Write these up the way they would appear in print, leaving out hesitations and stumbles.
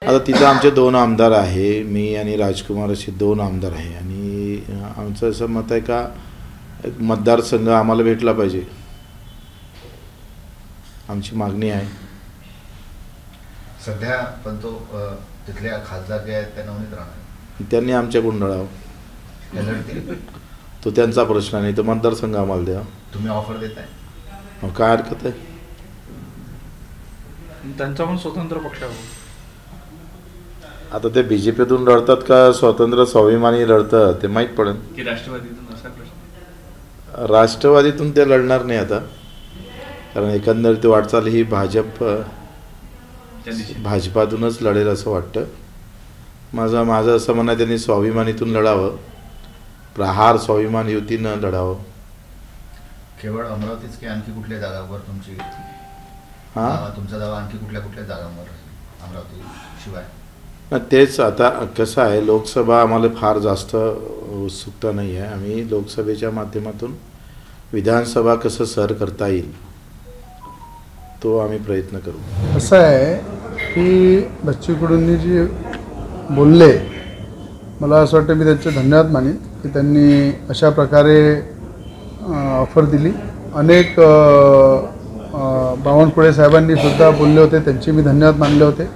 आता तिथं आमचे 2 आमदार आहे, मी आणि राजकुमार असे 2 आमदार आहे आणि आमचं असं मत आहे का एक मतदारसंघ आम्हाला भेटला पाहिजे, आमची मागणी आहे सध्या. पण तो तिथल्या खासदार जे आहेत त्या नवनीत राणा त्यांनी आमच्याकडून लढावं, तो त्यांचा प्रश्न नाही, तो मतदारसंघ आम्हाला द्या. तुम्ही ऑफर देताय, मग काय हरकत आहे? त्यांचा पण स्वतंत्र पक्ष आहे. आता ते BJPतून लढतात का स्वतंत्र स्वाभिमानी लढतं ते माहीत पडेल की राष्ट्रवादीतून असा प्रश्न. राष्ट्रवादीतून ते लढणार नाही आता, कारण एकंदरीत वाटचाल ही भाजपातूनच लढेल असं वाटतं. माझं असं म्हणणं आहे त्यांनी स्वाभिमानीतून लढावं, प्रहार स्वाभिमान युतीनं लढावं. केवळ अमरावतीच की आणखी कुठल्या जागांवर तुमची तुमचा दावा आणखी कुठल्या जागांवर अमरावती शिवाय? तेच आता कसं आहे, लोकसभा आम्हाला फार जास्त उत्सुकता नाही आहे. आम्ही लोकसभेच्या माध्यमातून विधानसभा कसं सर करता येईल तो आम्ही प्रयत्न करू. असं आहे की बच्चू कडूंनी जे बोलले, मला असं वाटतं मी त्यांचे धन्यवाद मानेन की त्यांनी अशा प्रकारे ऑफर दिली. अनेक बावनकुळे साहेबांनी सुद्धा बोलले होते, त्यांचे मी धन्यवाद मानले होते.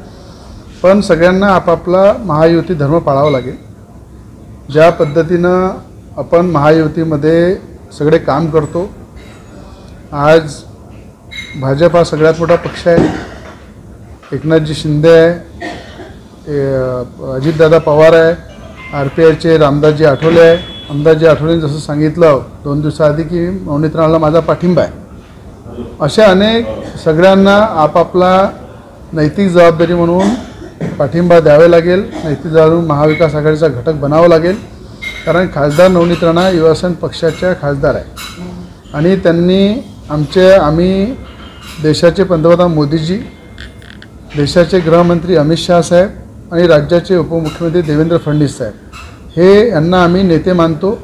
पण सगळ्यांना आपापला महायुती धर्म पाळावा लागेल. ज्या पद्धतीनं आपण महायुतीमध्ये सगळे काम करतो, आज भाजप हा सगळ्यात मोठा पक्ष आहे, एकनाथजी शिंदे आहे, अजितदादा पवार आहे, RPIचे रामदासजी आठवले आहे. रामदासजी आठवलेंनी जसं सांगितलं 2 दिवसाआधी की नवनीत राणाला माझा पाठिंबा आहे. अशा अनेक सगळ्यांना आपापला नैतिक जबाबदारी म्हणून पाठिंबा द्यावे लागेल, नैतिक जबाबदारी महाविकास आघाडीचा घटक बनावा लागेल. कारण खासदार नवनीत राणा युवासेना पक्षाच्या खासदार आहे आणि त्यांनी आम्ही देशाचे पंतप्रधान मोदीजी, देशाचे गृहमंत्री अमित शाह साहेब आणि राज्याचे उपमुख्यमंत्री देवेंद्र फडणवीस साहेब, हे यांना आम्ही नेते मानतो.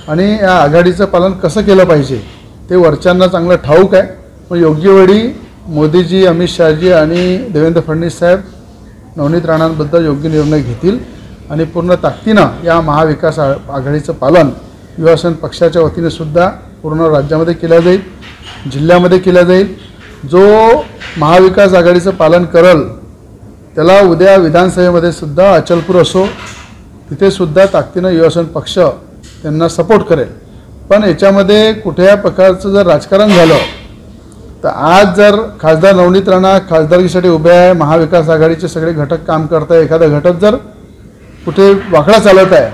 आणि या आघाडीचं पालन कसं केलं पाहिजे ते वरच्यांना चांगलं ठाऊक आहे. मग योग्य वेळी मोदीजी, अमित शहाजी आणि देवेंद्र फडणवीस साहेब नवनीत राणांबद्दल योग्य निर्णय घेतील आणि पूर्ण ताकदीनं या महाविकास आघाडीचं पालन युवासेना पक्षाच्या वतीने सुद्धा पूर्ण राज्यामध्ये केलं जाईल, जिल्ह्यामध्ये केलं जाईल. जो महाविकास आघाडीचं पालन करल त्याला उद्या विधानसभेमध्ये सुद्धा अचलपूर असो तिथे सुद्धा ताकदीनं युवासेना पक्ष त्यांना सपोर्ट करेल. पण याच्यामध्ये कुठल्या प्रकारचं जर राजकारण झालं तर आज जर खासदार नवनीत राणा खासदारकीसाठी उभे आहे, महाविकास आघाडीचे सगळे घटक काम करत आहे, एखादा घटक जर कुठे वाकडा चालत आहे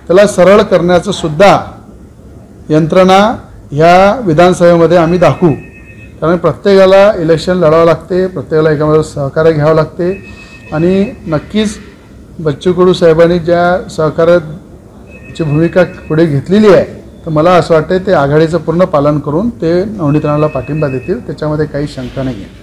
त्याला सरळ करण्याचं सुद्धा यंत्रणा ह्या विधानसभेमध्ये आम्ही दाखवू. कारण प्रत्येकाला इलेक्शन लढावं लागते, प्रत्येकाला एकामध्ये सहकार्य घ्यावं लागते आणि नक्कीच बच्चू कडू साहेबांनी ज्या सहकार्याची भूमिका पुढे घेतलेली आहे तर मला असं वाटतं ते आघाडीचं पूर्ण पालन करून ते नवनीत राणाला पाठिंबा देतील, त्याच्यामध्ये काही शंका नाही आहे.